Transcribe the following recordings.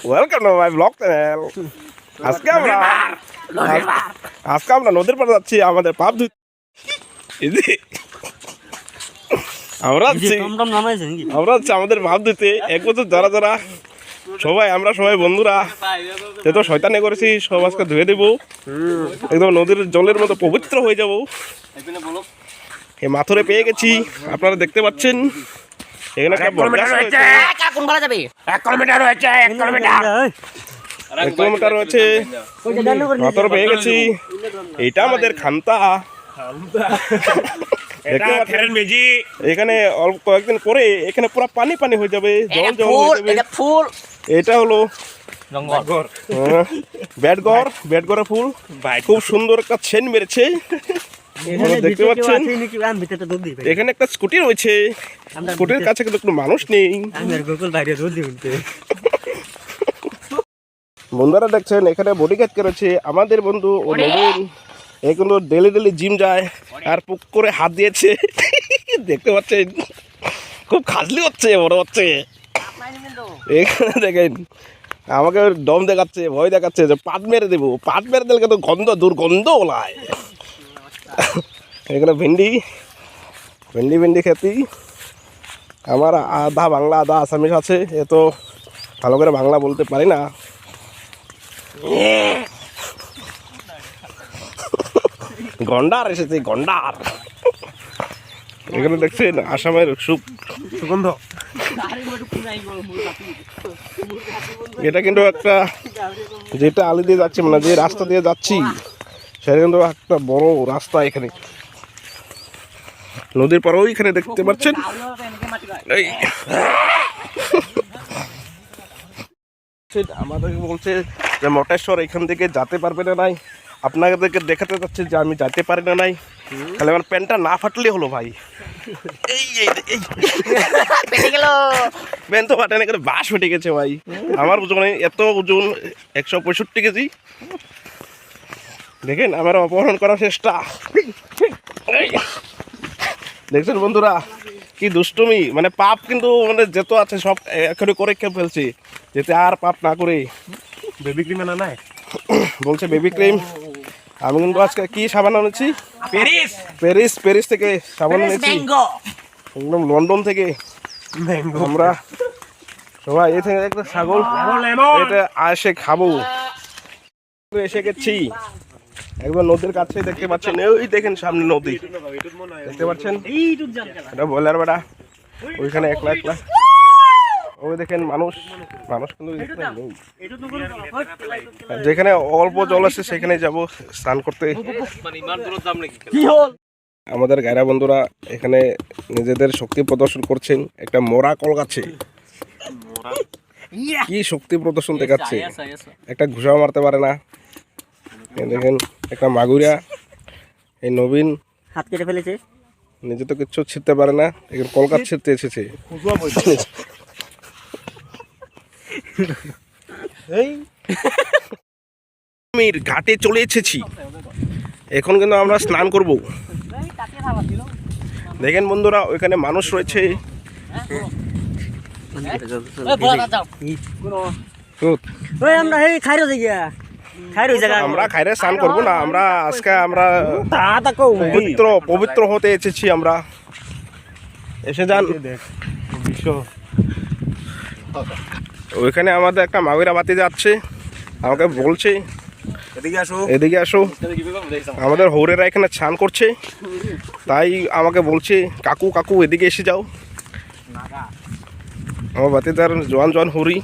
Welcome to my blog channel. আজকে আমরা নদীর পাড়ে যাচ্ছি আমাদের পাপ ধুতে। আমরা যাচ্ছি আমাদের পাপ ধুতে। এক বছর যারা আমরা সবাই বন্ধুরা যেহেতু শয়তানি করেছি সব আজকে ধুয়ে দেবো, একদম নদীর জলের মতো পবিত্র হয়ে যাব। এই মাথুরে পেয়ে গেছি, আপনারা দেখতে পাচ্ছেন। এখানে একটা কিলোমিটার রয়েছে, মাথুরে পেয়ে গেছি। এইটা আমাদের খান্তা। এখানে অল্প কয়েকদিন পরে এখানে পুরো পানি পানি হয়ে যাবে, জল জল হয়ে যাবে। এটা হলো ব্যাটগড়ের ফুল, খুব সুন্দর একটা ছেন মেরেছে। দেখতে পাচ্ছেন এখানে একটা স্কুটি রয়েছে, স্কুটির কাছে কিন্তু কোনো মানুষ নেই। বন্ধুরা দেখছেন এখানে বডিগার্ড করেছে আমাদের বন্ধু ও নবীন। এগুলো ডেলি জিম যায় আর পুক করে হাত দিয়েছে। দেখতে পাচ্ছেন খুব খাজলি হচ্ছে, বড় হচ্ছে। এখানে দেখেন আমাকে দম দেখাচ্ছে, ভয় দেখাচ্ছে যে পাত মেরে দেবো। পাত মেরে দিলে কিন্তু দুর্গন্ধ ওলায়। এখানে ভেন্ডি খেতি। আমার আধা বাংলা আধা আসামিস আছে, এ তো ভালো করে বাংলা বলতে পারি না। গন্ডার এসেছে, গন্ডার। এখানে দেখছেন আসামের সুগন্ধ। এটা কিন্তু একটা যেটা আলি দিয়ে যাচ্ছি, মানে যে রাস্তা দিয়ে যাচ্ছি সেটা কিন্তু একটা বড় রাস্তা। এখানে নদীর পর ওইখানে দেখতে পাচ্ছেন আমাদেরকে বলছে যে মটেশ্বর এখান থেকে যেতে পারবে না। নাই আপনাদেরকে দেখাতে যাচ্ছে যে আমি যেতে পারি না। নাই তাহলে আমার প্যান্টটা না ফাটলে হলো ভাই। প্যান্ট তো ফাটে না, করে বাস ফেটে গেছে ভাই। আমার ওজনে এত ওজন 165 কেজি। দেখেন আমার অপহরণ করার চেষ্টা। দেখছেন বন্ধুরা কি দুষ্টুমি, মানে পাপ কিন্তু মানে যেত আছে সব এখনই করে ফেলছি, যেতে আর পাপ না করে। বেবি ক্রিম আনা নাই বলছে, বেবি ক্রিম। আমি কিন্তু আজকে কি সাবান আনেছি, প্যারিস থেকে সাবান এনেছি, একদম লন্ডন থেকে। আমরা সবাই এ থেকে একটা ছাগল এটা এসে খাবো। এসে গেছি একবার নদীর কাছে, দেখতে পাচ্ছেন ওই দেখেন সামনে নদী দেখতে পাচ্ছেন। এটা বয়লার বেড়া, ওইখানে একলা। ওই দেখেন মানুষ কিন্তু যেখানে অল্প জল আছে সেখানে যাব স্নান করতে। আমাদের গায়রা বন্ধুরা এখানে নিজেদের শক্তি প্রদর্শন করছেন। একটা মোরা কল গাছে কি শক্তি প্রদর্শন দেখাচ্ছে, একটা ঘুষাও মারতে পারে না। দেখেন একটা মাগুরা, এই নবীন হাত কেটে ফেলেছে, নিজে তো কিচ্ছু ছিঁড়তে পারে না, এখন কলকাতা ছিঁড়তে এসেছে। ঘাটে চলে এসেছি, এখন কিন্তু আমরা স্নান করব। দেখেন বন্ধুরা ওইখানে মানুষ রয়েছে। আমরা খাইরে স্নান করবো না, আমরা আজকে পবিত্র হতে এসেছি। আমরা এসে যান। ওইখানে আমাদের একটা মাগুরা বাতি যাচ্ছে, আমাকে বলছে এদিকে আসো। আমাদের হৌরেরা এখানে স্নান করছে, তাই আমাকে বলছে কাকু এদিকে এসে যাও। আমার বাতিদার জোয়ান হরি।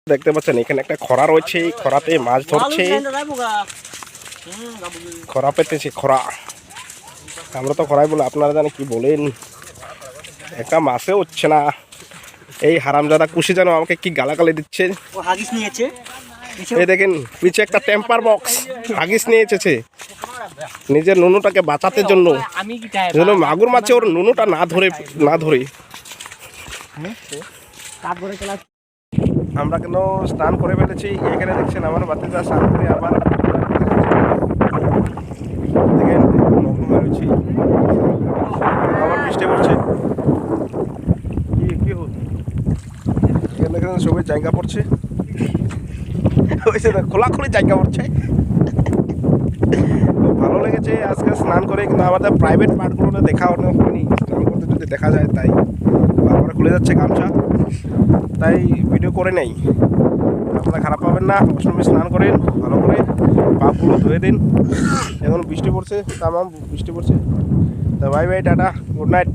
দেখতে পাচ্ছেন এখানে একটা খরা রয়েছে, খরাতে মাছ ধরছে, খরা পেতেছে। খরা আমরা তো খরাই বলে, আপনারা জানেন কি বলেন। একটা মাছে হচ্ছে না। এই হারামজাদা কুশি যেন আমাকে কি গালাগালি দিচ্ছে। এই দেখেন পিছে একটা টেম্পার বক্স হাগিস নিয়ে এসেছে নিজের নুনুটাকে বাঁচাতে জন্য, যেন মাগুর মাছে ওর নুনুটা না ধরে। আমরা কেন স্নান করে ফেলেছি। এখানে দেখছেন আমার বাতিদা স্নান করে আবার দেখেন আবার বৃষ্টি পড়ছে। এখানে এখানে সবাই জায়গা পড়ছে, খোলাখুলি জায়গা পড়ছে। খুব ভালো লেগেছে আজকে স্নান করে, কিন্তু আমাদের প্রাইভেট পার্টগুলো দেখা হয়নি। স্নান করতে যদি দেখা যায়, তাই বারবার খুলে যাচ্ছে গামছা, তাই ভিডিও করে নেই। আপনারা খারাপ পাবেন না, অষ্টমী স্নান করেন ভালো করে, পাগুলো ধুয়ে দিন। এখন বৃষ্টি পড়ছে, তামাম বৃষ্টি পড়ছে। তা bye bye, tata, good night.